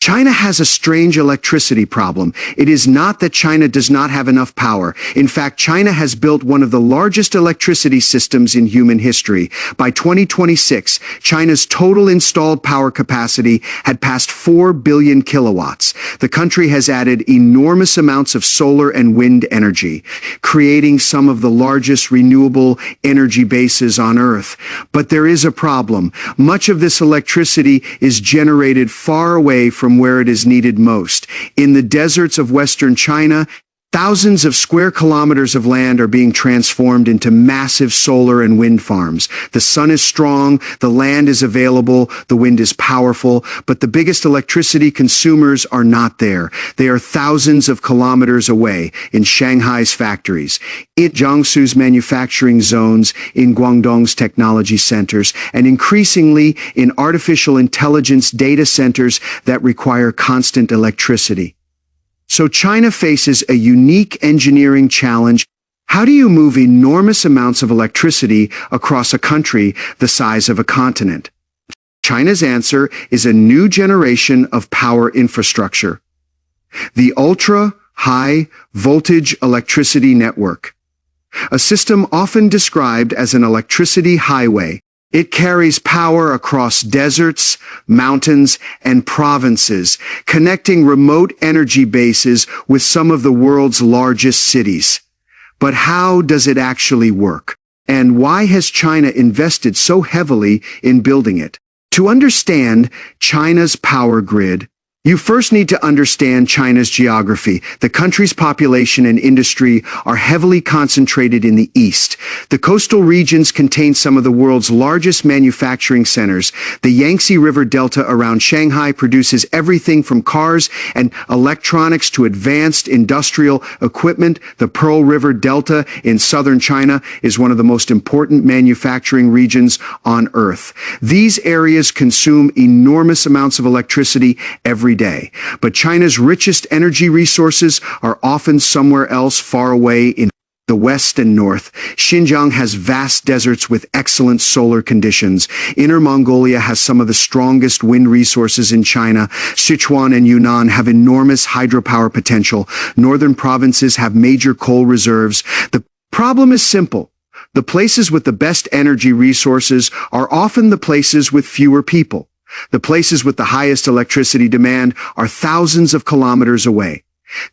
China has a strange electricity problem. It is not that China does not have enough power. In fact, China has built one of the largest electricity systems in human history. By 2026, China's total installed power capacity had passed 4 billion kilowatts. The country has added enormous amounts of solar and wind energy, creating some of the largest renewable energy bases on Earth. But there is a problem. Much of this electricity is generated far away from where it is needed most. In the deserts of western China, thousands of square kilometers of land are being transformed into massive solar and wind farms. The sun is strong, the land is available, the wind is powerful, but the biggest electricity consumers are not there. They are thousands of kilometers away in Shanghai's factories, in Jiangsu's manufacturing zones, in Guangdong's technology centers, and increasingly in artificial intelligence data centers that require constant electricity. So China faces a unique engineering challenge. How do you move enormous amounts of electricity across a country the size of a continent? China's answer is a new generation of power infrastructure. The ultra-high voltage electricity network. A system often described as an electricity highway. It carries power across deserts, mountains, and provinces, connecting remote energy bases with some of the world's largest cities. But how does it actually work? And why has China invested so heavily in building it? To understand China's power grid, you first need to understand China's geography. The country's population and industry are heavily concentrated in the east. The coastal regions contain some of the world's largest manufacturing centers. The Yangtze River Delta around Shanghai produces everything from cars and electronics to advanced industrial equipment. The Pearl River Delta in southern China is one of the most important manufacturing regions on Earth. These areas consume enormous amounts of electricity every day. But China's richest energy resources are often somewhere else far away in the west and north. Xinjiang has vast deserts with excellent solar conditions. Inner Mongolia has some of the strongest wind resources in China. Sichuan and Yunnan have enormous hydropower potential. Northern provinces have major coal reserves. The problem is simple. The places with the best energy resources are often the places with fewer people. The places with the highest electricity demand are thousands of kilometers away.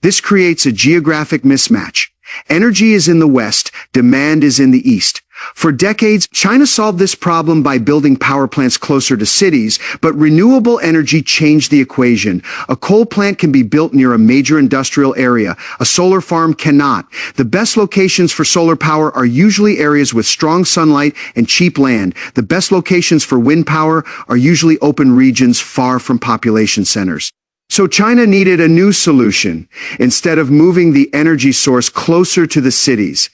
This creates a geographic mismatch. Energy is in the west, demand is in the east. For decades, China solved this problem by building power plants closer to cities, but renewable energy changed the equation. A coal plant can be built near a major industrial area. A solar farm cannot. The best locations for solar power are usually areas with strong sunlight and cheap land. The best locations for wind power are usually open regions far from population centers. So China needed a new solution. Instead of moving the energy source closer to the cities,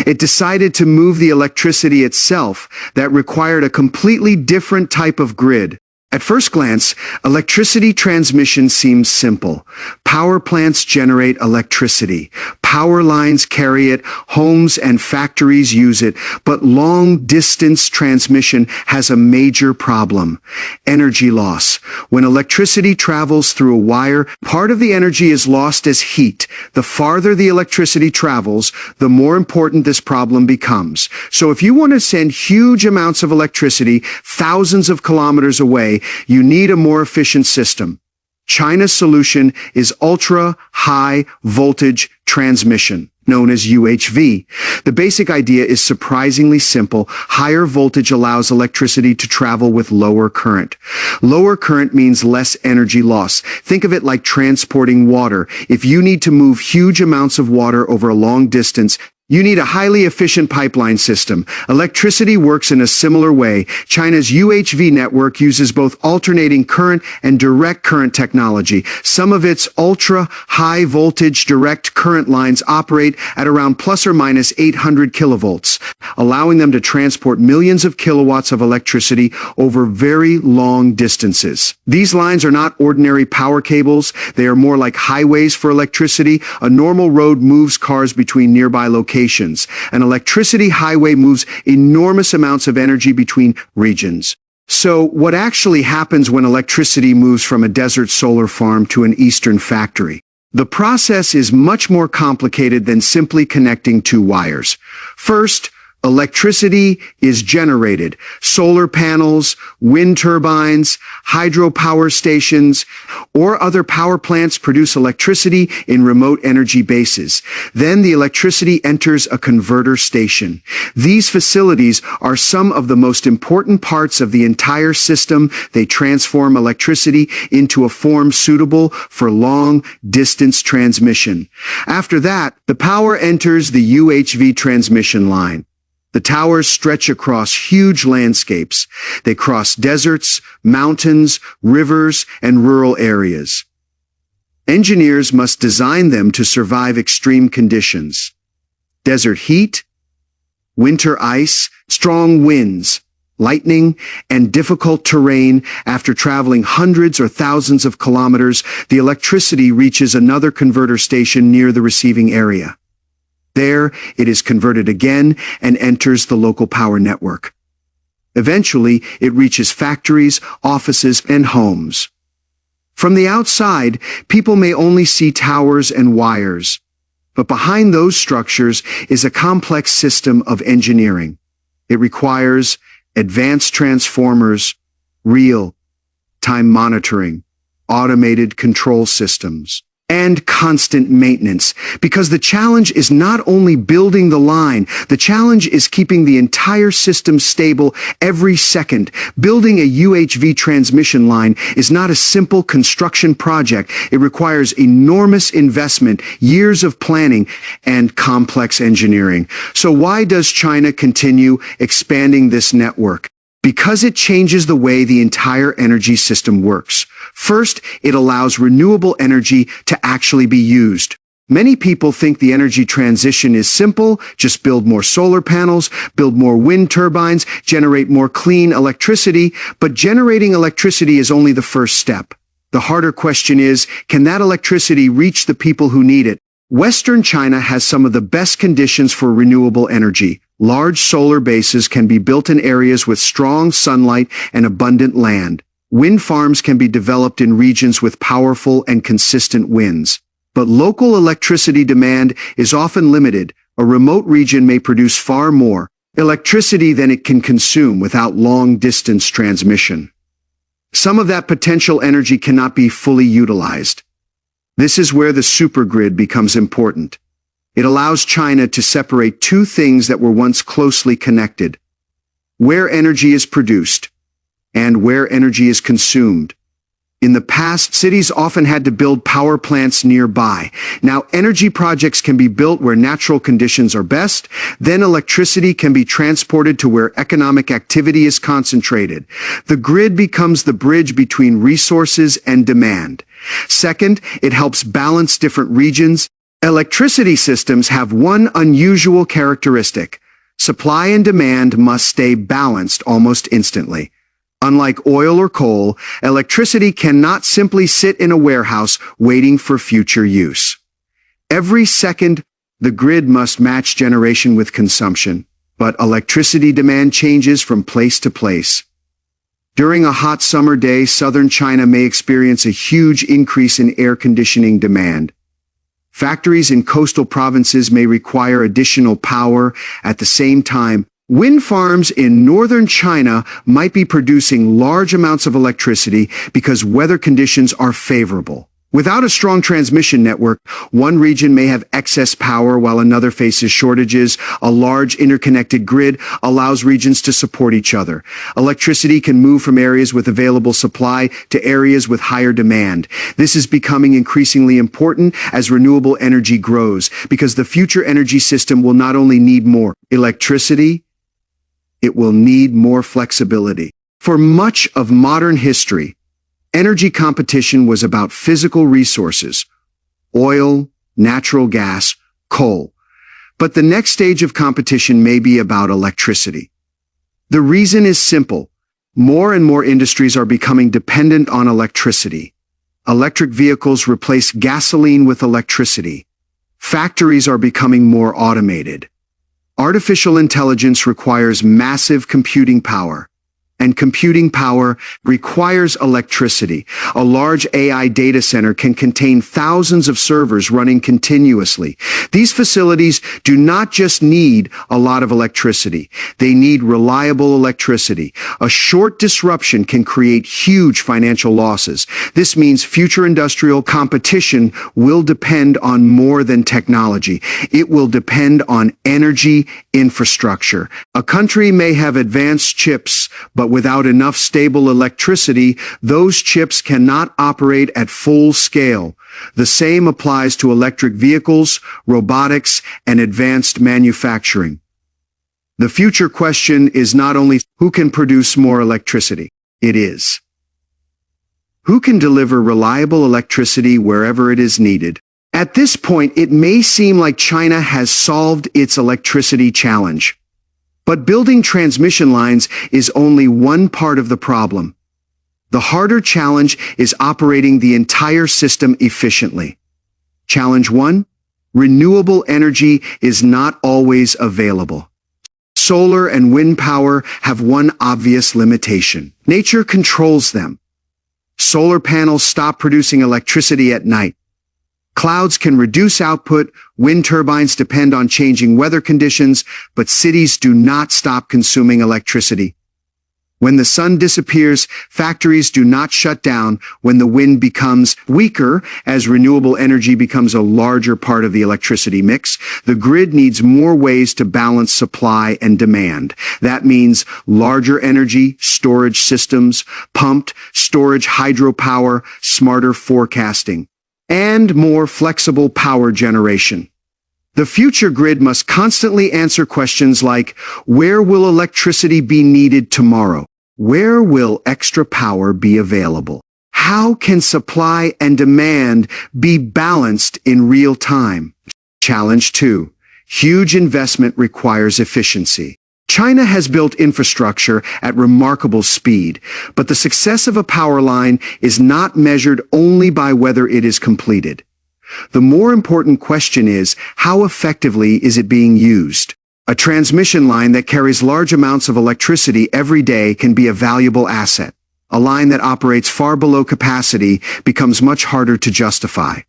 it decided to move the electricity itself. That required a completely different type of grid. At first glance, electricity transmission seems simple. Power plants generate electricity. Power lines carry it, homes and factories use it, but long-distance transmission has a major problem: energy loss. When electricity travels through a wire, part of the energy is lost as heat. The farther the electricity travels, the more important this problem becomes. So if you want to send huge amounts of electricity thousands of kilometers away, you need a more efficient system. China's solution is ultra-high voltage transmission, known as UHV. The basic idea is surprisingly simple. Higher voltage allows electricity to travel with lower current. Lower current means less energy loss. Think of it like transporting water. If you need to move huge amounts of water over a long distance, you need a highly efficient pipeline system. Electricity works in a similar way. China's UHV network uses both alternating current and direct current technology. Some of its ultra-high voltage direct current lines operate at around plus or minus 800 kilovolts, allowing them to transport millions of kilowatts of electricity over very long distances. These lines are not ordinary power cables. They are more like highways for electricity. A normal road moves cars between nearby locations. An electricity highway moves enormous amounts of energy between regions. So, what actually happens when electricity moves from a desert solar farm to an eastern factory? The process is much more complicated than simply connecting two wires. First, electricity is generated. Solar panels, wind turbines, hydropower stations, or other power plants produce electricity in remote energy bases. Then the electricity enters a converter station. These facilities are some of the most important parts of the entire system. They transform electricity into a form suitable for long-distance transmission. After that, the power enters the UHV transmission line. The towers stretch across huge landscapes. They cross deserts, mountains, rivers, and rural areas. Engineers must design them to survive extreme conditions. Desert heat, winter ice, strong winds, lightning, and difficult terrain. After traveling hundreds or thousands of kilometers, the electricity reaches another converter station near the receiving area. There, it is converted again and enters the local power network. Eventually, it reaches factories, offices, and homes. From the outside, people may only see towers and wires, but behind those structures is a complex system of engineering. It requires advanced transformers, real-time monitoring, automated control systems, and constant maintenance, because the challenge is not only building the line, the challenge is keeping the entire system stable every second. Building a UHV transmission line is not a simple construction project. It requires enormous investment, years of planning, and complex engineering. So why does China continue expanding this network? Because it changes the way the entire energy system works. First, it allows renewable energy to actually be used. Many people think the energy transition is simple: just build more solar panels, build more wind turbines, generate more clean electricity. But generating electricity is only the first step. The harder question is, can that electricity reach the people who need it? Western China has some of the best conditions for renewable energy. Large solar bases can be built in areas with strong sunlight and abundant land. Wind farms can be developed in regions with powerful and consistent winds. But local electricity demand is often limited. A remote region may produce far more electricity than it can consume without long-distance transmission. Some of that potential energy cannot be fully utilized. This is where the supergrid becomes important. It allows China to separate two things that were once closely connected: where energy is produced and where energy is consumed. In the past, cities often had to build power plants nearby. Now, energy projects can be built where natural conditions are best. Then electricity can be transported to where economic activity is concentrated. The grid becomes the bridge between resources and demand. Second, it helps balance different regions. Electricity systems have one unusual characteristic: supply and demand must stay balanced almost instantly. Unlike oil or coal, electricity cannot simply sit in a warehouse waiting for future use. Every second, the grid must match generation with consumption, but electricity demand changes from place to place. During a hot summer day, southern China may experience a huge increase in air conditioning demand. Factories in coastal provinces may require additional power. At the same time, wind farms in northern China might be producing large amounts of electricity because weather conditions are favorable. Without a strong transmission network, one region may have excess power while another faces shortages. A large interconnected grid allows regions to support each other. Electricity can move from areas with available supply to areas with higher demand. This is becoming increasingly important as renewable energy grows, because the future energy system will not only need more electricity, it will need more flexibility. For much of modern history, energy competition was about physical resources: oil, natural gas, coal. But the next stage of competition may be about electricity. The reason is simple. More and more industries are becoming dependent on electricity. Electric vehicles replace gasoline with electricity. Factories are becoming more automated. Artificial intelligence requires massive computing power. and computing power requires electricity. A large AI data center can contain thousands of servers running continuously. These facilities do not just need a lot of electricity. They need reliable electricity. A short disruption can create huge financial losses. This means future industrial competition will depend on more than technology. It will depend on energy infrastructure. A country may have advanced chips, but without enough stable electricity, those chips cannot operate at full scale. The same applies to electric vehicles, robotics, and advanced manufacturing. The future question is not only who can produce more electricity, it is who can deliver reliable electricity wherever it is needed. At this point, it may seem like China has solved its electricity challenge. But building transmission lines is only one part of the problem. The harder challenge is operating the entire system efficiently. Challenge 1: renewable energy is not always available. Solar and wind power have one obvious limitation. Nature controls them. Solar panels stop producing electricity at night. Clouds can reduce output, wind turbines depend on changing weather conditions, but cities do not stop consuming electricity. When the sun disappears, factories do not shut down. When the wind becomes weaker, as renewable energy becomes a larger part of the electricity mix, the grid needs more ways to balance supply and demand. That means larger energy storage systems, pumped storage hydropower, smarter forecasting, and more flexible power generation. The future grid must constantly answer questions like, where will electricity be needed tomorrow? Where will extra power be available? How can supply and demand be balanced in real time? Challenge 2. Huge investment requires efficiency. China has built infrastructure at remarkable speed, but the success of a power line is not measured only by whether it is completed. The more important question is, how effectively is it being used? A transmission line that carries large amounts of electricity every day can be a valuable asset. A line that operates far below capacity becomes much harder to justify.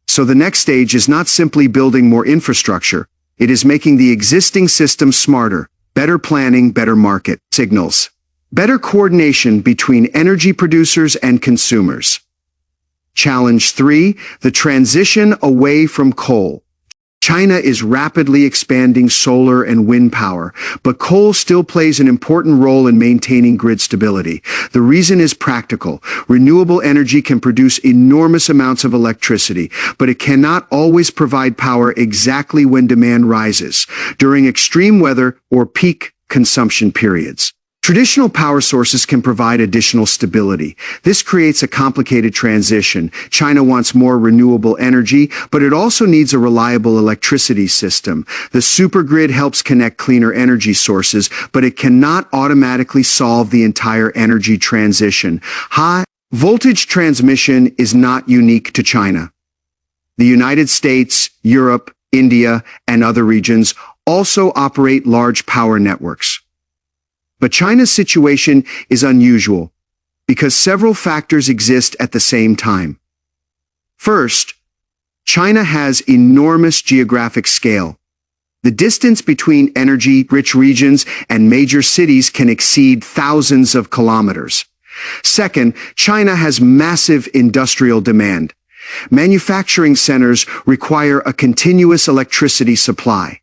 So the next stage is not simply building more infrastructure, it is making the existing system smarter. Better planning, better market signals. Better coordination between energy producers and consumers. Challenge 3, the transition away from coal. China is rapidly expanding solar and wind power, but coal still plays an important role in maintaining grid stability. The reason is practical. Renewable energy can produce enormous amounts of electricity, but it cannot always provide power exactly when demand rises, during extreme weather or peak consumption periods. Traditional power sources can provide additional stability. This creates a complicated transition. China wants more renewable energy, but it also needs a reliable electricity system. The supergrid helps connect cleaner energy sources, but it cannot automatically solve the entire energy transition. High voltage transmission is not unique to China. The United States, Europe, India, and other regions also operate large power networks. But China's situation is unusual because several factors exist at the same time. First, China has enormous geographic scale. The distance between energy-rich regions and major cities can exceed thousands of kilometers. Second, China has massive industrial demand. Manufacturing centers require a continuous electricity supply.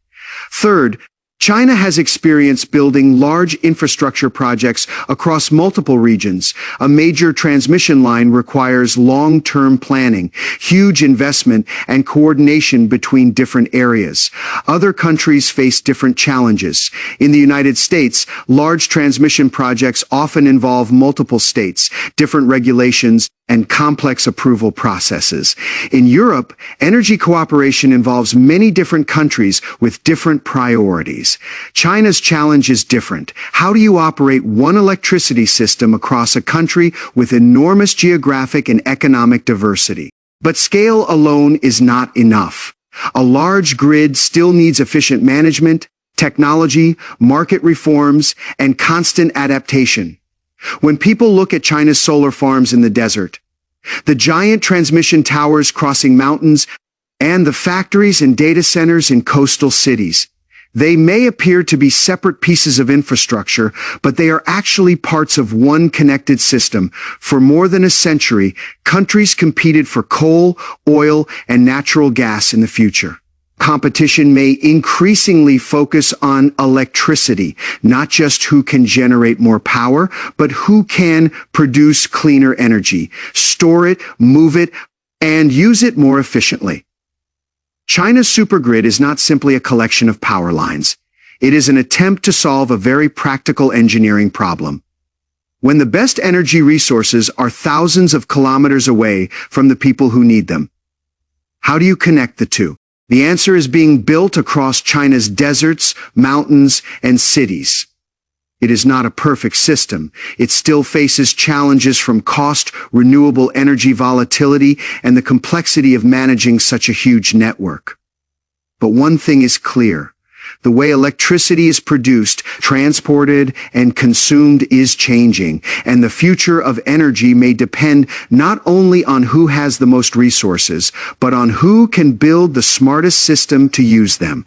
Third, China has experience building large infrastructure projects across multiple regions. A major transmission line requires long-term planning, huge investment, and coordination between different areas. Other countries face different challenges. In the United States, large transmission projects often involve multiple states, different regulations, and complex approval processes. In Europe, energy cooperation involves many different countries with different priorities. China's challenge is different. How do you operate one electricity system across a country with enormous geographic and economic diversity? But scale alone is not enough. A large grid still needs efficient management, technology, market reforms, and constant adaptation. When people look at China's solar farms in the desert, the giant transmission towers crossing mountains, and the factories and data centers in coastal cities, they may appear to be separate pieces of infrastructure, but they are actually parts of one connected system. For more than a century, countries competed for coal, oil, and natural gas in the future. Competition may increasingly focus on electricity, not just who can generate more power, but who can produce cleaner energy, store it, move it, and use it more efficiently. China's supergrid is not simply a collection of power lines. It is an attempt to solve a very practical engineering problem. When the best energy resources are thousands of kilometers away from the people who need them, how do you connect the two? The answer is being built across China's deserts, mountains, and cities. It is not a perfect system. It still faces challenges from cost, renewable energy volatility, and the complexity of managing such a huge network. But one thing is clear. The way electricity is produced, transported, and consumed is changing, and the future of energy may depend not only on who has the most resources, but on who can build the smartest system to use them.